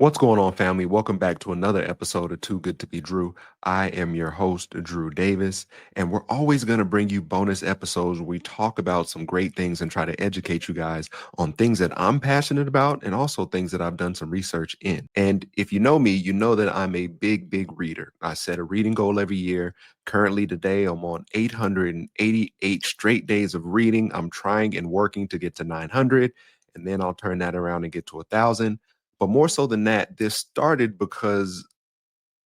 What's going on, family? Welcome back to another episode of Too Good to Be Drew. I am your host, Drew Davis, and we're always going to bring you bonus episodes where we talk about some great things and try to educate you guys on things that I'm passionate about and also things that I've done some research in. And if you know me, you know that I'm a big reader. I set a reading goal every year. Currently, today, I'm on 888 straight days of reading. I'm trying and working to get to 900, and then I'll turn that around and get to 1,000. But more so than that, this started because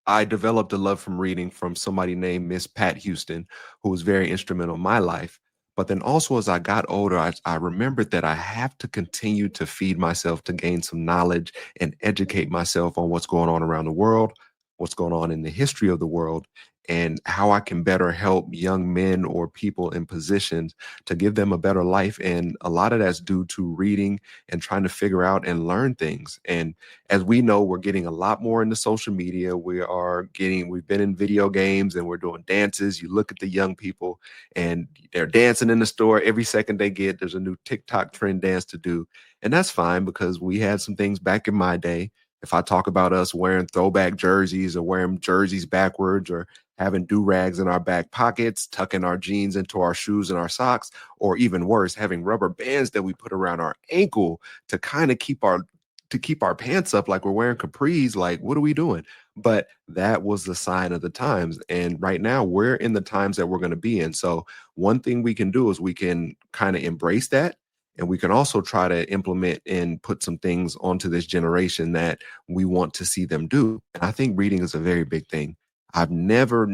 I developed a love from reading from somebody named Miss Pat Houston, who was very instrumental in my life. But then also as I got older, I remembered that I have to continue to feed myself to gain some knowledge and educate myself on what's going on around the world, what's going on in the history of the world, and how I can better help young men or people in positions to give them a better life. And a lot of that's due to reading and trying to figure out and learn things. And as we know, we're getting a lot more into social media. We've been in video games and we're doing dances. You look at the young people and they're dancing in the store. Every second they get, there's a new TikTok trend dance to do. And that's fine because we had some things back in my day. If I talk about us wearing throwback jerseys or wearing jerseys backwards or having do-rags in our back pockets, tucking our jeans into our shoes and our socks, or even worse, having rubber bands that we put around our ankle to kind of keep our pants up like we're wearing capris. Like, what are we doing? But that was the sign of the times. And right now we're in the times that we're going to be in. So one thing we can do is we can kind of embrace that. And we can also try to implement and put some things onto this generation that we want to see them do. And I think reading is a very big thing. I've never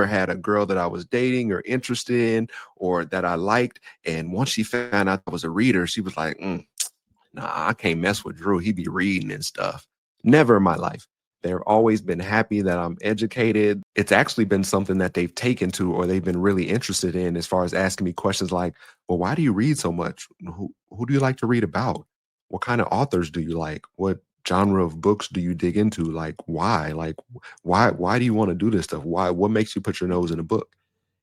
had a girl that I was dating or interested in or that I liked. And once she found out I was a reader, she was like, nah, I can't mess with Drew. He be reading and stuff. Never in my life. They've always been happy that I'm educated. It's actually been something that they've taken to or they've been really interested in as far as asking me questions like, well, why do you read so much? Who do you like to read about? What kind of authors do you like? What genre of books do you dig into? Like, why? Like, why do you want to do this stuff? What makes you put your nose in a book?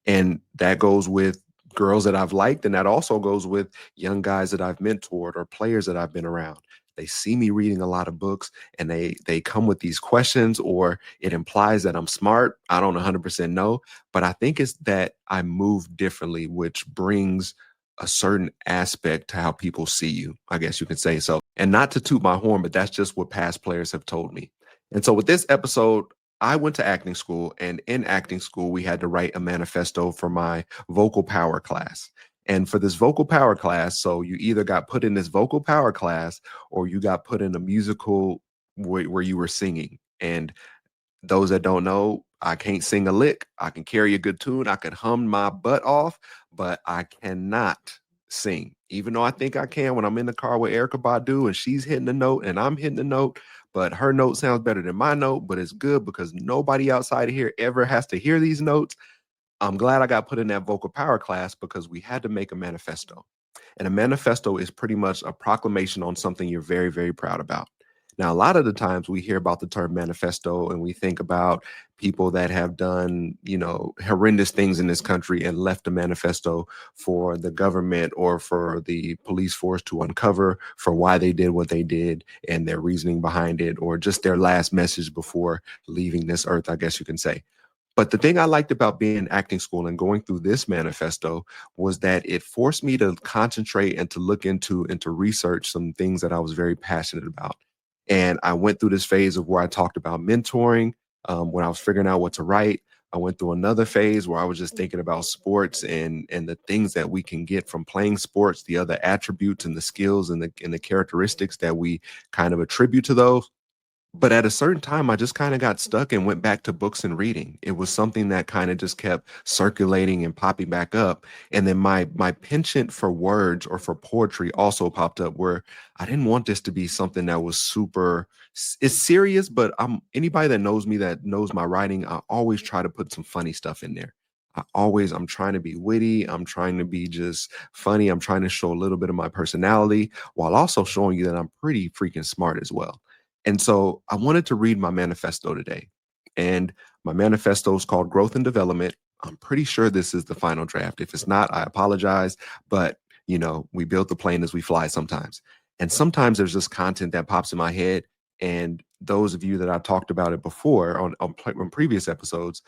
And that goes with girls that I've liked. And that also goes with young guys that I've mentored or players that I've been around. They see me reading a lot of books and they come with these questions, or it implies that I'm smart. I don't 100% know, but I think it's that I move differently, which brings a certain aspect to how people see you, I guess you can say so. And not to toot my horn, but that's just what past players have told me. And so with this episode, I went to acting school, and in acting school, we had to write a manifesto for my vocal power class. And for this vocal power class, so you either got put in this vocal power class or you got put in a musical where you were singing. And those that don't know, I can't sing a lick. I can carry a good tune. I could hum my butt off, but I cannot sing. Even though I think I can when I'm in the car with Erica Badu and she's hitting the note and I'm hitting the note, but her note sounds better than my note, but it's good because nobody outside of here ever has to hear these notes. I'm glad I got put in that vocal power class because we had to make a manifesto. And a manifesto is pretty much a proclamation on something you're very proud about. Now, a lot of the times we hear about the term manifesto and we think about people that have done, horrendous things in this country and left a manifesto for the government or for the police force to uncover for why they did what they did and their reasoning behind it, or just their last message before leaving this earth, I guess you can say. But the thing I liked about being in acting school and going through this manifesto was that it forced me to concentrate and to look into and to research some things that I was very passionate about. And I went through this phase of where I talked about mentoring, when I was figuring out what to write. I went through another phase where I was just thinking about sports and the things that we can get from playing sports, the other attributes and the skills and the characteristics that we kind of attribute to those. But at a certain time, I just kind of got stuck and went back to books and reading. It was something that kind of just kept circulating and popping back up. And then my penchant for words or for poetry also popped up, where I didn't want this to be something that was it's serious, but anybody that knows me, that knows my writing, I always try to put some funny stuff in there. I'm trying to be witty. I'm trying to be just funny. I'm trying to show a little bit of my personality while also showing you that I'm pretty freaking smart as well. And so I wanted to read my manifesto today. And my manifesto is called Growth and Development. I'm pretty sure this is the final draft. If it's not, I apologize. But, we build the plane as we fly sometimes. And sometimes there's just content that pops in my head And those of you that I talked about it before on previous episodes,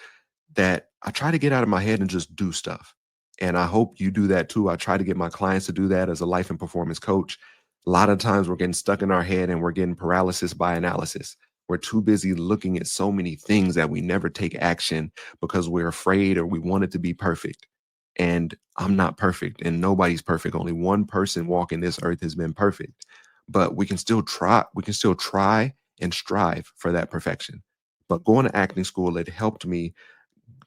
that I try to get out of my head and just do stuff. And I hope you do that too. I try to get my clients to do that as a life and performance coach. A lot of times we're getting stuck in our head and we're getting paralysis by analysis. We're too busy looking at so many things that we never take action because we're afraid or we want it to be perfect. And I'm not perfect and nobody's perfect. Only one person walking this earth has been perfect. But we can still try and strive for that perfection. But going to acting school, it helped me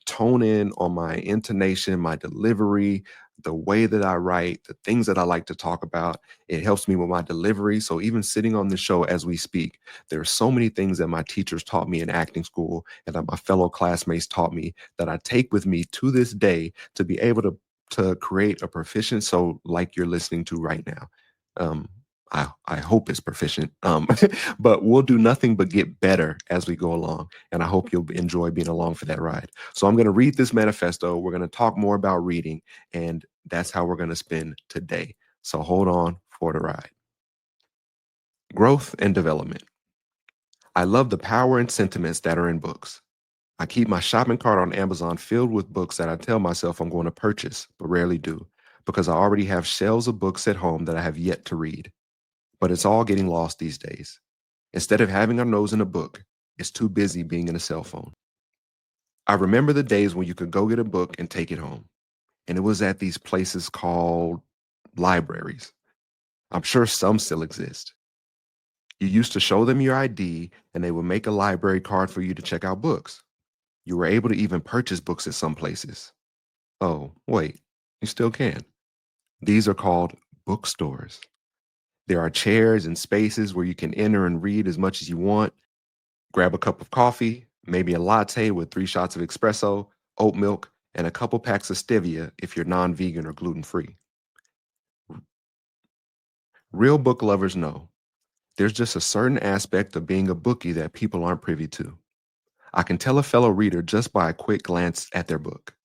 tone in on my intonation, my delivery, the way that I write, the things that I like to talk about. It helps me with my delivery. So even sitting on the show as we speak, there are so many things that my teachers taught me in acting school and that my fellow classmates taught me that I take with me to this day to be able to create a proficient so like you're listening to right now. Um, I hope it's proficient, but we'll do nothing but get better as we go along. And I hope you'll enjoy being along for that ride. So I'm going to read this manifesto. We're going to talk more about reading, and that's how we're going to spend today. So hold on for the ride. Growth and development. I love the power and sentiments that are in books. I keep my shopping cart on Amazon filled with books that I tell myself I'm going to purchase, but rarely do, because I already have shelves of books at home that I have yet to read. But it's all getting lost these days. Instead of having our nose in a book, it's too busy being in a cell phone. I remember the days when you could go get a book and take it home. And it was at these places called libraries. I'm sure some still exist. You used to show them your ID and they would make a library card for you to check out books. You were able to even purchase books at some places. Oh, wait, you still can. These are called bookstores. There are chairs and spaces where you can enter and read as much as you want. Grab a cup of coffee, maybe a latte with 3 shots of espresso, oat milk, and a couple packs of stevia if you're non-vegan or gluten-free. Real book lovers know there's just a certain aspect of being a bookie that people aren't privy to. I can tell a fellow reader just by a quick glance at their book.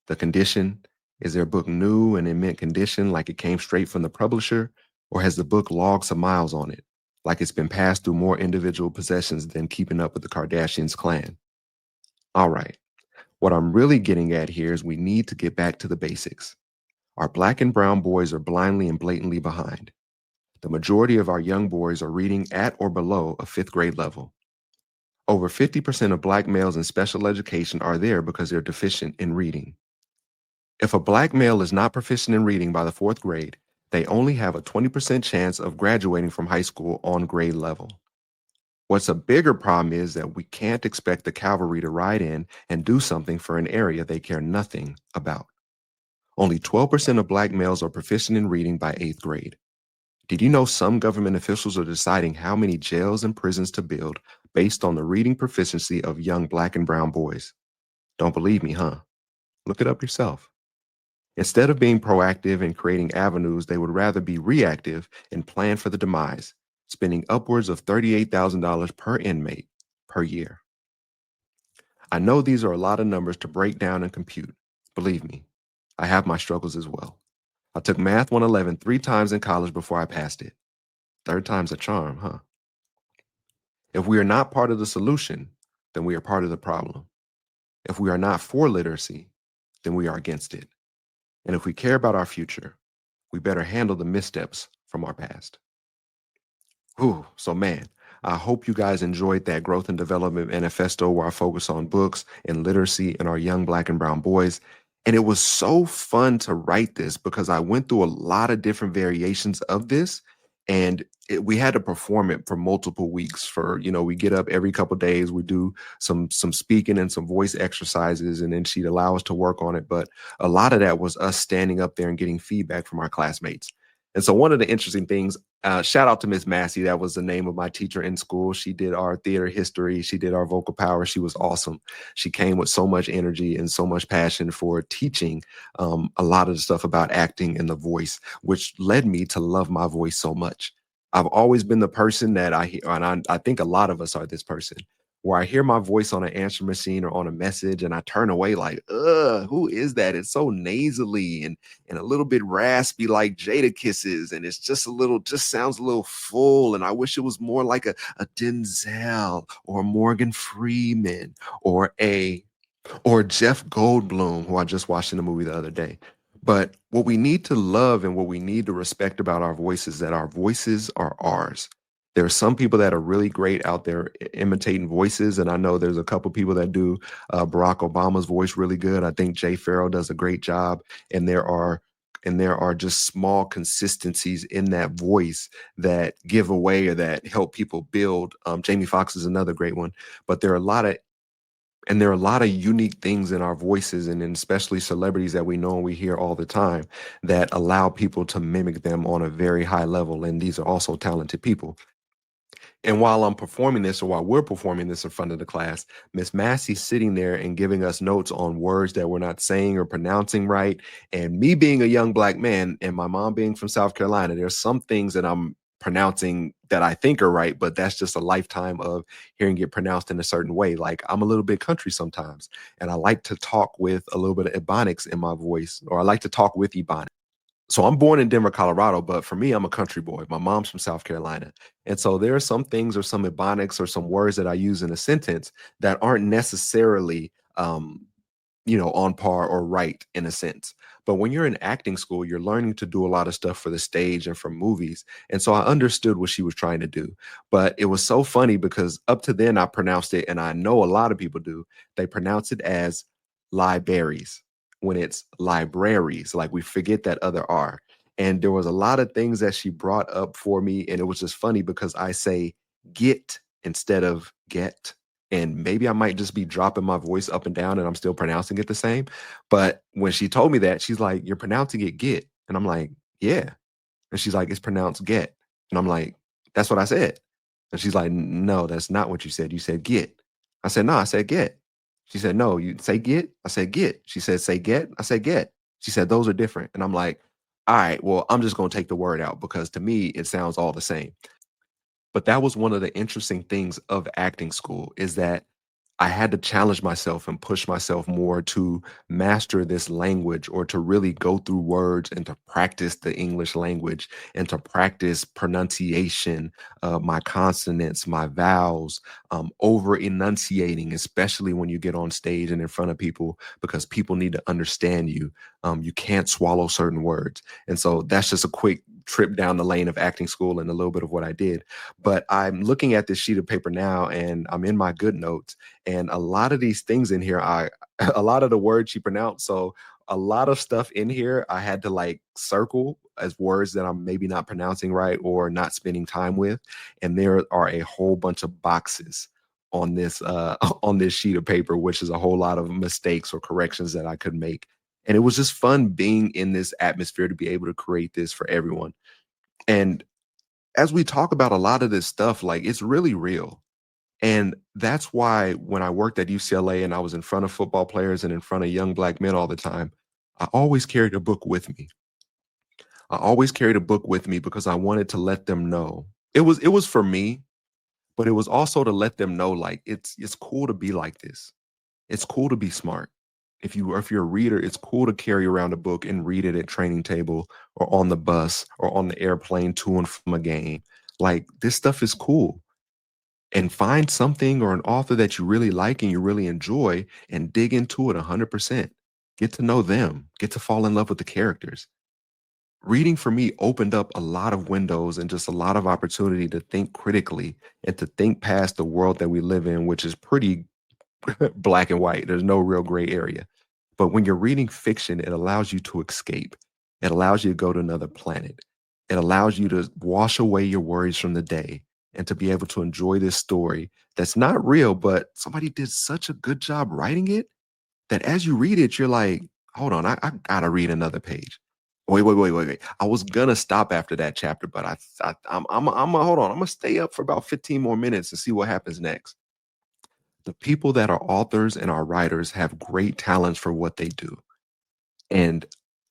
The condition, is their book new and in mint condition like it came straight from the publisher, or has the book logged some miles on it, like it's been passed through more individual possessions than keeping up with the Kardashians clan? All right, what I'm really getting at here is we need to get back to the basics. Our black and brown boys are blindly and blatantly behind. The majority of our young boys are reading at or below a fifth grade level. Over 50% of black males in special education are there because they're deficient in reading. If a black male is not proficient in reading by the fourth grade, they only have a 20% chance of graduating from high school on grade level. What's a bigger problem is that we can't expect the cavalry to ride in and do something for an area they care nothing about. Only 12% of black males are proficient in reading by eighth grade. Did you know some government officials are deciding how many jails and prisons to build based on the reading proficiency of young black and brown boys? Don't believe me, huh? Look it up yourself. Instead of being proactive and creating avenues, they would rather be reactive and plan for the demise, spending upwards of $38,000 per inmate per year. I know these are a lot of numbers to break down and compute. Believe me, I have my struggles as well. I took Math 111 3 times in college before I passed it. Third time's a charm, huh? If we are not part of the solution, then we are part of the problem. If we are not for literacy, then we are against it. And if we care about our future, we better handle the missteps from our past. Ooh, so man, I hope you guys enjoyed that growth and development manifesto where I focus on books and literacy and our young black and brown boys. And it was so fun to write this because I went through a lot of different variations of this and we had to perform it for multiple weeks for, we get up every couple of days, we do some speaking and some voice exercises, and then she'd allow us to work on it. But a lot of that was us standing up there and getting feedback from our classmates. And so one of the interesting things, shout out to Miss Massey. That was the name of my teacher in school. She did our theater history. She did our vocal power. She was awesome. She came with so much energy and so much passion for teaching a lot of the stuff about acting and the voice, which led me to love my voice so much. I've always been the person that I think a lot of us are this person. where I hear my voice on an answer machine or on a message and I turn away like, who is that? It's so nasally and a little bit raspy like Jada Kisses. And it's just a little, just sounds a little full. And I wish it was more like a Denzel or a Morgan Freeman or a or Jeff Goldblum, who I just watched in a movie the other day. But what we need to love and what we need to respect about our voices is that our voices are ours. There are some people that are really great out there imitating voices, and I know there's a couple people that do Barack Obama's voice really good. I think Jay Farrell does a great job, and there are just small consistencies in that voice that give away or that help people build. Jamie Foxx is another great one, but there are a lot of unique things in our voices and in especially celebrities that we know and we hear all the time that allow people to mimic them on a very high level. And these are also talented people. And while I'm performing this, or while we're performing this in front of the class, Miss Massey's sitting there and giving us notes on words that we're not saying or pronouncing right. And me being a young black man and my mom being from South Carolina, there's some things that I'm pronouncing that I think are right, but that's just a lifetime of hearing it pronounced in a certain way. Like I'm a little bit country sometimes, and I like to talk with a little bit of Ebonics in my voice, or I like to talk with Ebonics. So I'm born in Denver, Colorado, but for me, I'm a country boy. My mom's from South Carolina. And so there are some things or some ebonics or some words that I use in a sentence that aren't necessarily on par or right in a sense. But when you're in acting school, you're learning to do a lot of stuff for the stage and for movies. And so I understood what she was trying to do. But it was so funny because up to then I pronounced it, and I know a lot of people do, they pronounce it as libraries when it's libraries. Like we forget that other R. And there was a lot of things that she brought up for me. And it was just funny because I say get instead of get, and maybe I might just be dropping my voice up and down and I'm still pronouncing it the same. But when she told me that, she's like, "You're pronouncing it get." And I'm like, "Yeah." And she's like, "It's pronounced get." And I'm like, "That's what I said." And she's like, "No, that's not what you said. You said get." I said, "No, I said get." She said, "No, you say get." I said, "Get." She said, "Say get." I said, "Get." She said, "Those are different." And I'm like, "All right, well, I'm just going to take the word out because to me, it sounds all the same." But that was one of the interesting things of acting school is that I had to challenge myself and push myself more to master this language or to really go through words and to practice the English language and to practice pronunciation, my consonants, my vowels, over enunciating, especially when you get on stage and in front of people, because people need to understand you. You can't swallow certain words. And so that's just a quick trip down the lane of acting school and a little bit of what I did. But I'm looking at this sheet of paper now and I'm in my good notes, and a lot of these things in here, a lot of the words she pronounced. So a lot of stuff in here I had to like circle as words that I'm maybe not pronouncing right or not spending time with. And there are a whole bunch of boxes on this on this sheet of paper, which is a whole lot of mistakes or corrections that I could make. And it was just fun being in this atmosphere to be able to create this for everyone. And as we talk about a lot of this stuff, like it's really real. And that's why when I worked at UCLA and I was in front of football players and in front of young black men all the time, I always carried a book with me. I always carried a book with me because I wanted to let them know. It was for me, but it was also to let them know like it's cool to be like this. It's cool to be smart. If you're a reader, it's cool to carry around a book and read it at training table or on the bus or on the airplane to and from a game. Like this stuff is cool, and find something or an author that you really like and you really enjoy and dig into it 100%. Get to know them, get to fall in love with the characters. Reading for me opened up a lot of windows and just a lot of opportunity to think critically and to think past the world that we live in, which is pretty black and white. There's no real gray area. But when you're reading fiction, it allows you to escape. It allows you to go to another planet. It allows you to wash away your worries from the day and to be able to enjoy this story that's not real, but somebody did such a good job writing it that as you read it, you're like, hold on, I gotta read another page. Wait, wait, wait, wait, wait. I was gonna stop after that chapter, but I'm hold on. I'm gonna stay up for about 15 more minutes and see what happens next. The people that are authors and are writers have great talents for what they do. And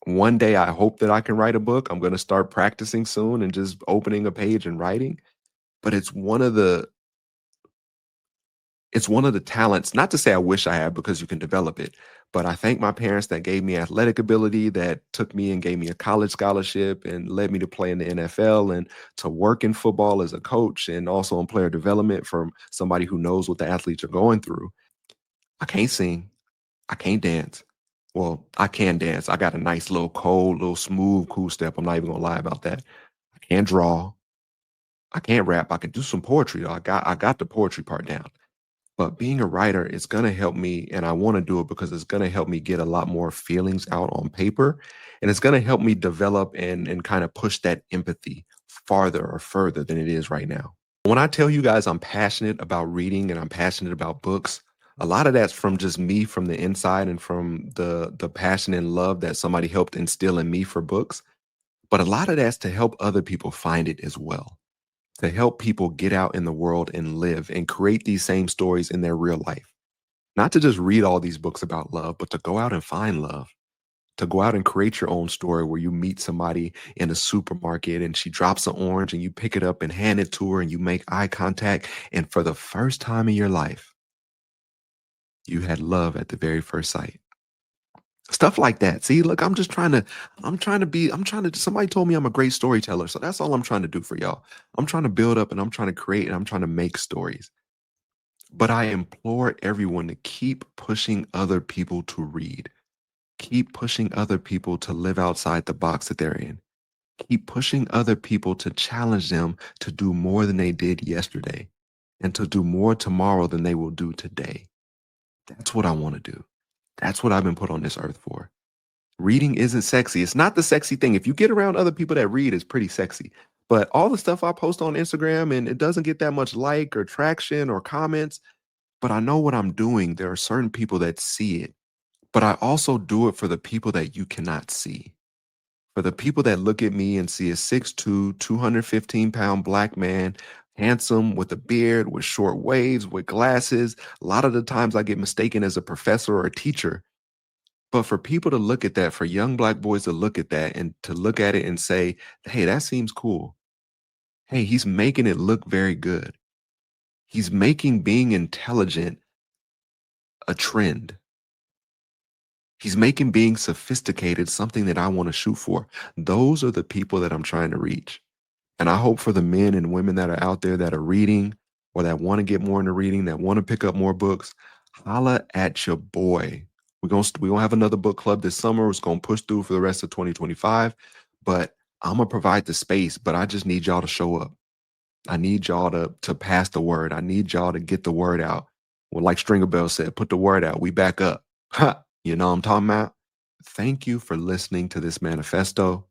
one day I hope that I can write a book. I'm going to start practicing soon and just opening a page and writing. But it's one of the It's one of the talents, not to say I wish I had because you can develop it, but I thank my parents that gave me athletic ability, that took me and gave me a college scholarship and led me to play in the NFL and to work in football as a coach and also in player development from somebody who knows what the athletes are going through. I can't sing. I can't dance. Well, I can dance. I got a nice little cold, little smooth, cool step. I'm not even gonna lie about that. I can't draw. I can't rap. I can do some poetry though. I got the poetry part down. But being a writer is going to help me, and I want to do it because it's going to help me get a lot more feelings out on paper. And it's going to help me develop and kind of push that empathy farther or further than it is right now. When I tell you guys I'm passionate about reading and I'm passionate about books, a lot of that's from just me from the inside and from the passion and love that somebody helped instill in me for books. But a lot of that's to help other people find it as well, to help people get out in the world and live and create these same stories in their real life. Not to just read all these books about love, but to go out and find love, to go out and create your own story where you meet somebody in a supermarket and she drops an orange and you pick it up and hand it to her and you make eye contact. And for the first time in your life, you had love at the very first sight. Stuff like that. See, look, somebody told me I'm a great storyteller. So that's all I'm trying to do for y'all. I'm trying to build up and I'm trying to create and I'm trying to make stories. But I implore everyone to keep pushing other people to read. Keep pushing other people to live outside the box that they're in. Keep pushing other people to challenge them to do more than they did yesterday and to do more tomorrow than they will do today. That's what I want to do. That's what I've been put on this earth for. Reading isn't sexy. It's not the sexy thing. If you get around other people that read, it's pretty sexy. But all the stuff I post on Instagram and it doesn't get that much like or traction or comments, but I know what I'm doing. There are certain people that see it, but I also do it for the people that you cannot see. For the people that look at me and see a 6'2", 215-pound black man, handsome with a beard, with short waves, with glasses. A lot of the times I get mistaken as a professor or a teacher. But for people to look at that, for young black boys to look at that and to look at it and say, hey, that seems cool. Hey, he's making it look very good. He's making being intelligent a trend. He's making being sophisticated something that I want to shoot for. Those are the people that I'm trying to reach. And I hope for the men and women that are out there that are reading or that want to get more into reading, that want to pick up more books, holla at your boy. We're gonna have another book club this summer. It's gonna push through for the rest of 2025. But I'm gonna provide the space, but I just need y'all to show up. I need y'all to pass the word. I need y'all to get the word out. Well, like Stringer Bell said, put the word out. We back up. Ha! You know what I'm talking about? Thank you for listening to this manifesto.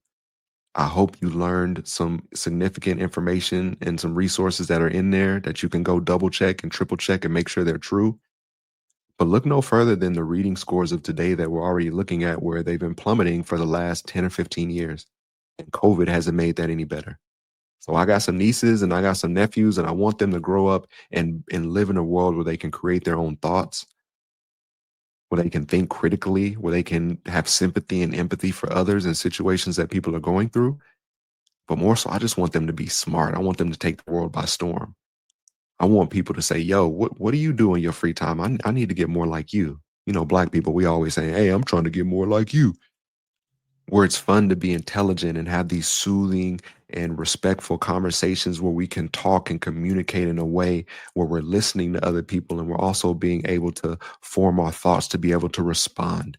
I hope you learned some significant information and some resources that are in there that you can go double check and triple check and make sure they're true. But look no further than the reading scores of today that we're already looking at, where they've been plummeting for the last 10 or 15 years. And COVID hasn't made that any better. So I got some nieces and I got some nephews, and I want them to grow up and live in a world where they can create their own thoughts, where they can think critically, where they can have sympathy and empathy for others in situations that people are going through. But more so, I just want them to be smart. I want them to take the world by storm. I want people to say, yo, what do you do in your free time? I need to get more like you. You know, black people, we always say, hey, I'm trying to get more like you. Where it's fun to be intelligent and have these soothing and respectful conversations where we can talk and communicate in a way where we're listening to other people and we're also being able to form our thoughts to be able to respond.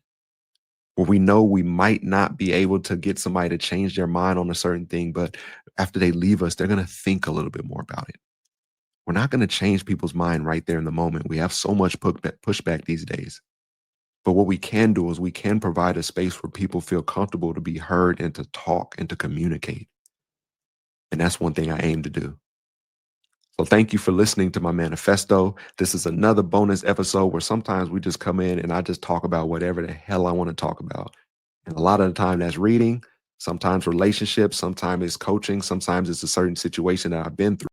Where we know we might not be able to get somebody to change their mind on a certain thing, but after they leave us, they're going to think a little bit more about it. We're not going to change people's mind right there in the moment. We have so much pushback these days. But what we can do is we can provide a space where people feel comfortable to be heard and to talk and to communicate. And that's one thing I aim to do. So thank you for listening to my manifesto. This is another bonus episode where sometimes we just come in and I just talk about whatever the hell I want to talk about. And a lot of the time that's reading, sometimes relationships, sometimes it's coaching, sometimes it's a certain situation that I've been through.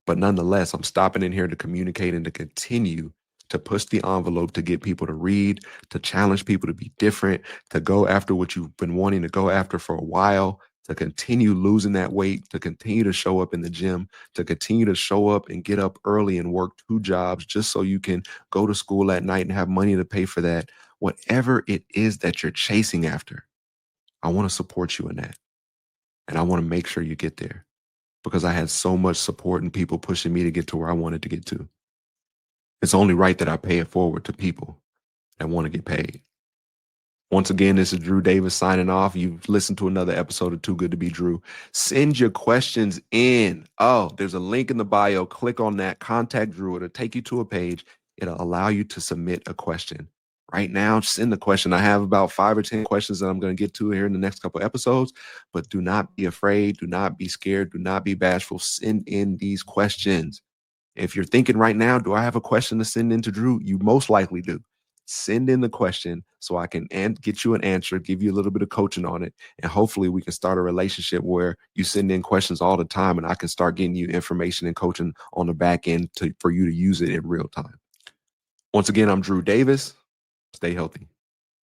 But nonetheless, I'm stopping in here to communicate and to continue to push the envelope to get people to read, to challenge people to be different, to go after what you've been wanting to go after for a while, to continue losing that weight, to continue to show up in the gym, to continue to show up and get up early and work 2 jobs just so you can go to school at night and have money to pay for that. Whatever it is that you're chasing after, I want to support you in that. And I want to make sure you get there because I had so much support and people pushing me to get to where I wanted to get to. It's only right that I pay it forward to people that want to get paid. Once again, this is Drew Davis signing off. You've listened to another episode of Too Good to Be Drew. Send your questions in. Oh, there's a link in the bio. Click on that. Contact Drew. It'll take you to a page. It'll allow you to submit a question. Right now, send the question. I have about 5 or 10 questions that I'm going to get to here in the next couple episodes, but do not be afraid. Do not be scared. Do not be bashful. Send in these questions. If you're thinking right now, do I have a question to send in to Drew? You most likely do. Send in the question so I can get you an answer, give you a little bit of coaching on it. And hopefully we can start a relationship where you send in questions all the time and I can start getting you information and coaching on the back end for you to use it in real time. Once again, I'm Drew Davis. Stay healthy.